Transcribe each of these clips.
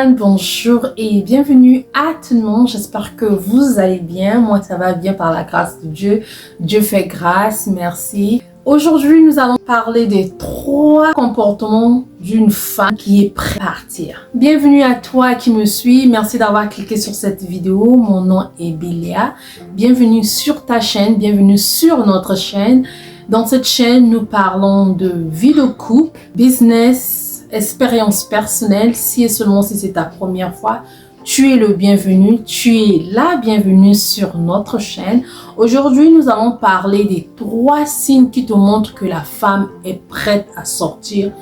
everyone, bonjour et bienvenue à tout le monde. J'espère que vous allez bien. Moi, ça va bien par la grâce de Dieu. Dieu fait grâce, merci. Aujourd'hui, nous allons parler des 3 comportements d'une femme qui est prête à partir. Bienvenue à toi qui me suis. Merci d'avoir cliqué sur cette vidéo. Mon nom est Bélia. Bienvenue sur ta chaîne, bienvenue sur notre chaîne. Dans cette chaîne, nous parlons de vie de couple, business, expérience personnelle. Si et seulement si c'est ta première fois, tu es le bienvenu, tu es la bienvenue sur notre chaîne. Aujourd'hui, nous allons parler des 3 signes qui te montrent que la femme est prête à sortir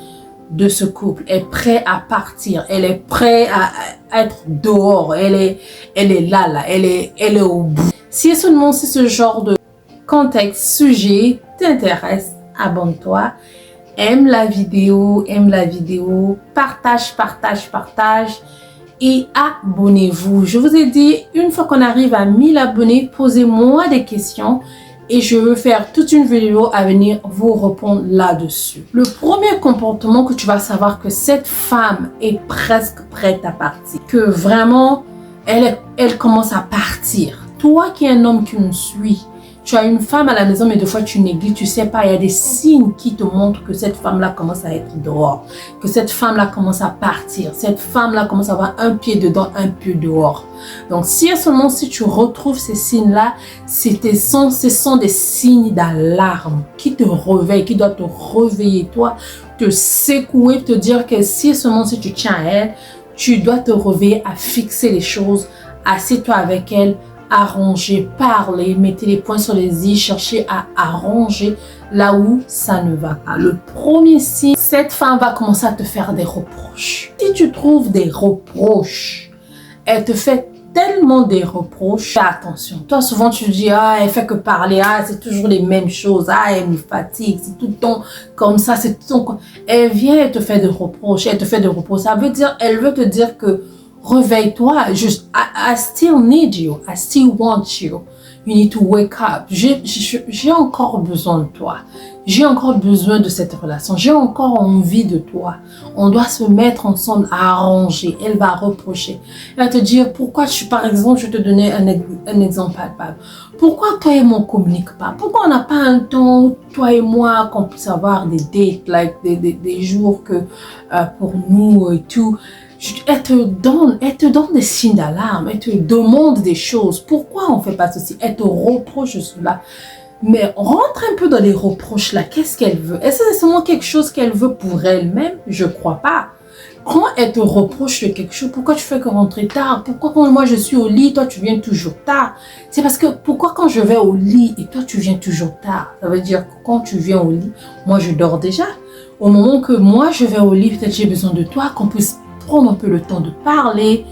de ce couple, est prête à partir, elle est prête à être dehors, elle est là, elle est au bout. Si et seulement si ce genre de contexte, sujet t'intéresse, abonne-toi. Aime la vidéo, partage et abonnez-vous. Je vous ai dit, une fois qu'on arrive à 1000 abonnés, posez-moi des questions et je veux faire toute une vidéo à venir vous répondre là-dessus. Le premier comportement que tu vas savoir que cette femme est presque prête à partir, que vraiment elle commence à partir. Toi qui es un homme qui me suit, tu as une femme à la maison, mais des fois tu négliges, tu sais pas, il y a des signes qui te montrent que cette femme-là commence à être dehors, que cette femme-là commence à partir, cette femme-là commence à avoir un pied dedans, un pied dehors. Donc, si et seulement si tu retrouves ces signes-là, ce sont des signes d'alarme qui te réveillent, qui doivent te réveiller, toi, te secouer, te dire que si et seulement si tu tiens à elle, tu dois te réveiller à fixer les choses, assieds-toi avec elle, arranger, parler, mettez les points sur les i, chercher à arranger là où ça ne va pas. Le premier signe, cette femme va commencer à te faire des reproches. Si tu trouves des reproches, elle te fait tellement des reproches, fais attention. Toi, souvent, tu dis, elle fait que parler, c'est toujours les mêmes choses, elle me fatigue, c'est tout le temps comme ça, c'est tout le temps... Elle vient, elle te fait des reproches, ça veut dire, elle veut te dire que réveille-toi, I still need you, I still want you, you need to wake up. J'ai encore besoin de toi, j'ai encore besoin de cette relation, j'ai encore envie de toi. On doit se mettre ensemble à arranger. Elle va reprocher, elle va te dire pourquoi par exemple, je te donnais un exemple palpable. Pourquoi toi et moi on communique pas? Pourquoi on n'a pas un temps, toi et moi, qu'on puisse avoir des dates, like des jours que pour nous et tout. Elle te donne des signes d'alarme, elle te demande des choses. Pourquoi on ne fait pas ceci? Elle te reproche cela. Mais rentre un peu dans les reproches là. Qu'est-ce qu'elle veut? Est-ce que c'est seulement quelque chose qu'elle veut pour elle-même? Je ne crois pas. Quand elle te reproche de quelque chose, pourquoi tu fais que rentrer tard? Pourquoi quand moi je suis au lit, toi tu viens toujours tard? C'est parce que pourquoi quand je vais au lit et toi tu viens toujours tard? Ça veut dire que quand tu viens au lit, moi je dors déjà. Au moment que moi je vais au lit, peut-être j'ai besoin de toi, qu'on puisse prendre un peu le temps de parler,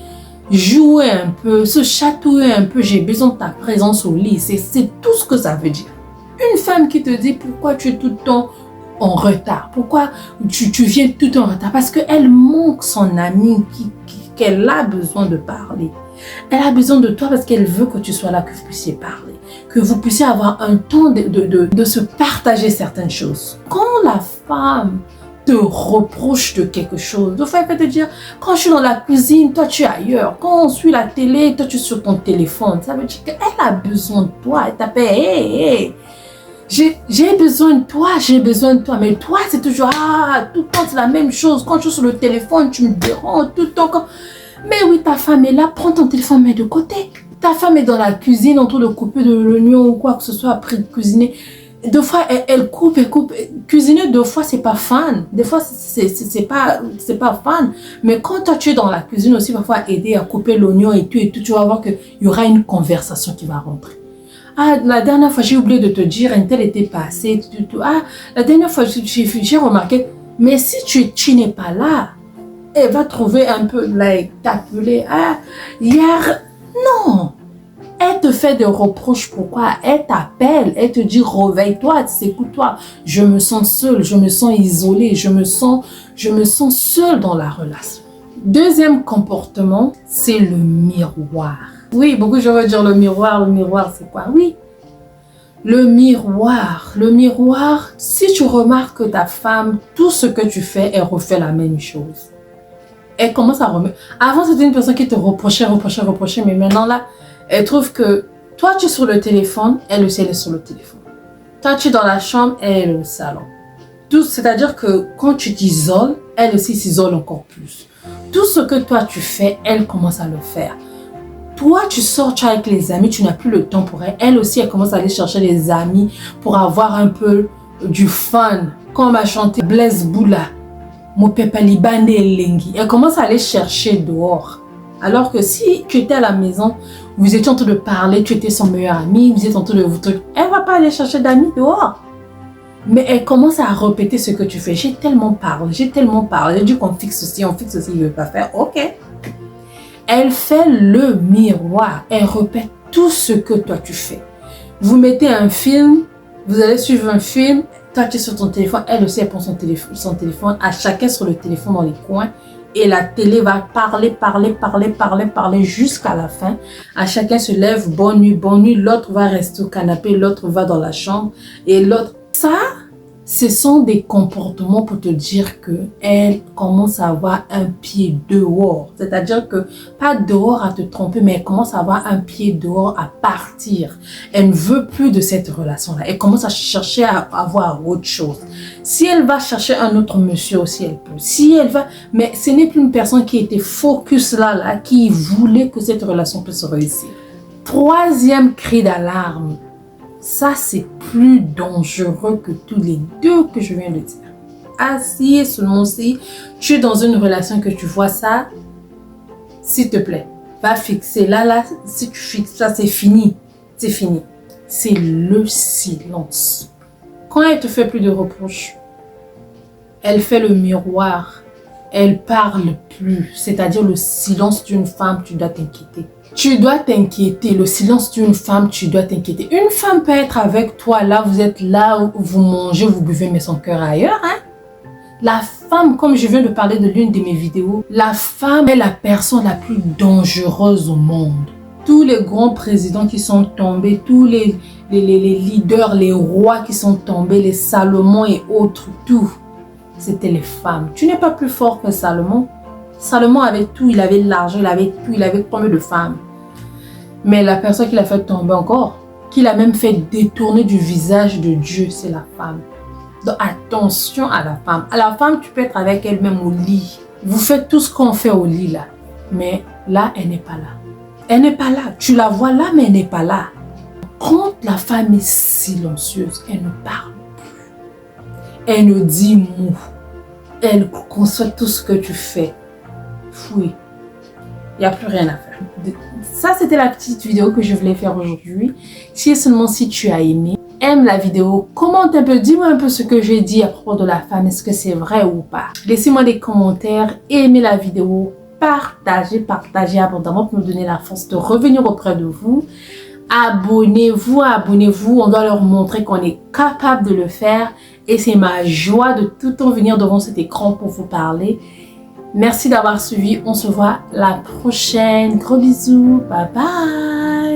jouer un peu, se chatouiller un peu. J'ai besoin de ta présence au lit. C'est tout ce que ça veut dire. Une femme qui te dit pourquoi tu es tout le temps en retard, pourquoi tu viens tout le temps en retard, parce qu'elle manque son amie qu'elle a besoin de parler. Elle a besoin de toi parce qu'elle veut que tu sois là, que vous puissiez parler, que vous puissiez avoir un temps de se partager certaines choses. Quand la femme te reproche de quelque chose, de fait, elle peut te dire, quand je suis dans la cuisine, toi tu es ailleurs. Quand on suit la télé, toi tu es sur ton téléphone. Ça veut dire qu'elle a besoin de toi. Elle t'appelle, hey, j'ai besoin de toi. Mais toi, c'est toujours, tout le temps c'est la même chose. Quand je suis sur le téléphone, tu me déranges tout le temps. Mais oui, ta femme est là, prends ton téléphone, mets de côté. Ta femme est dans la cuisine, en train de couper de l'oignon ou quoi que ce soit, après de cuisiner. 2 fois, elle coupe. Cuisiner 2 fois, c'est pas fun. Des fois, c'est pas fun. Mais quand toi, tu es dans la cuisine aussi, parfois aider à couper l'oignon et tout, tu vas voir qu'il y aura une conversation qui va rentrer. La dernière fois, j'ai oublié de te dire, un tel était passé. La dernière fois, j'ai remarqué, mais si tu n'es pas là, elle va trouver un peu, t'appeler. Hier, non. Elle te fait des reproches. Pourquoi? Elle t'appelle, elle te dit réveille-toi, écoute-toi. Je me sens seule, je me sens isolée, je me sens seule dans la relation. Deuxième comportement, c'est le miroir. Oui, beaucoup de gens veulent dire le miroir c'est quoi? Oui, le miroir, si tu remarques que ta femme, tout ce que tu fais, elle refait la même chose. elle commence à remettre. Avant, c'était une personne qui te reprochait, mais maintenant là, elle trouve que toi, tu es sur le téléphone, elle aussi, elle est sur le téléphone. Toi, tu es dans la chambre, elle est au salon. C'est-à-dire que quand tu t'isoles, elle aussi s'isole encore plus. Tout ce que toi, tu fais, elle commence à le faire. Toi, tu sors, tu es avec les amis, tu n'as plus le temps pour elle. Elle aussi, elle commence à aller chercher les amis pour avoir un peu du fun. Comme a chanté Blaise Boula, Mo Pepa Libane Lengi. Elle commence à aller chercher dehors. Alors que si tu étais à la maison, vous étiez en train de parler, tu étais son meilleur ami, vous êtes en train de vous truc, elle ne va pas aller chercher d'amis dehors. Mais elle commence à répéter ce que tu fais. J'ai tellement parlé, j'ai dit qu'on fixe ceci, il ne veut pas faire. Ok. Elle fait le miroir. Elle répète tout ce que toi tu fais. Vous mettez un film, vous allez suivre un film, toi tu es sur ton téléphone, elle aussi elle prend son téléphone, à chacun sur le téléphone dans les coins. Et la télé va parler jusqu'à la fin. À chacun se lève, bonne nuit, l'autre va rester au canapé, l'autre va dans la chambre et l'autre. Ça, ce sont des comportements pour te dire qu'elle commence à avoir un pied dehors. C'est-à-dire que, pas dehors à te tromper, mais elle commence à avoir un pied dehors à partir. Elle ne veut plus de cette relation-là. Elle commence à chercher à avoir autre chose. Si elle va chercher un autre monsieur aussi, elle peut. Si elle va... Mais ce n'est plus une personne qui était focus là, qui voulait que cette relation puisse réussir. Troisième cri d'alarme. Ça, c'est plus dangereux que tous les deux que je viens de dire. Si et seulement si tu es dans une relation que tu vois ça, s'il te plaît, va fixer. Là, si tu fixes ça, c'est fini. C'est fini. C'est le silence. Quand elle te fait plus de reproches, elle fait le miroir. Elle parle plus. C'est-à-dire le silence d'une femme, tu dois t'inquiéter. Tu dois t'inquiéter. Le silence d'une femme, tu dois t'inquiéter. Une femme peut être avec toi, là, vous êtes là, vous mangez, vous buvez, mais son cœur ailleurs, hein. La femme, comme je viens de parler de l'une de mes vidéos, la femme est la personne la plus dangereuse au monde. Tous les grands présidents qui sont tombés, tous les leaders, les rois qui sont tombés, les Salomon et autres, tout, c'était les femmes. Tu n'es pas plus fort que Salomon. Salomon avait tout, il avait l'argent, il avait tout, il avait combien de femmes. Mais la personne qui l'a fait tomber encore, qui l'a même fait détourner du visage de Dieu, c'est la femme. Donc attention à la femme. À la femme, tu peux être avec elle-même au lit. Vous faites tout ce qu'on fait au lit là. Mais là, elle n'est pas là. Elle n'est pas là. Tu la vois là, mais elle n'est pas là. Quand la femme est silencieuse, elle ne parle plus. Elle ne dit mot. Elle conçoit tout ce que tu fais. Oui, il n'y a plus rien à faire. Ça, c'était la petite vidéo que je voulais faire aujourd'hui. Si et seulement si tu as aimé, aime la vidéo, commente un peu, dis-moi un peu ce que j'ai dit à propos de la femme, est-ce que c'est vrai ou pas. Laissez-moi des commentaires, aimez la vidéo, partagez abondamment pour me donner la force de revenir auprès de vous. Abonnez-vous, on doit leur montrer qu'on est capable de le faire et c'est ma joie de tout le temps venir devant cet écran pour vous parler. Merci d'avoir suivi. On se voit la prochaine. Gros bisous. Bye bye.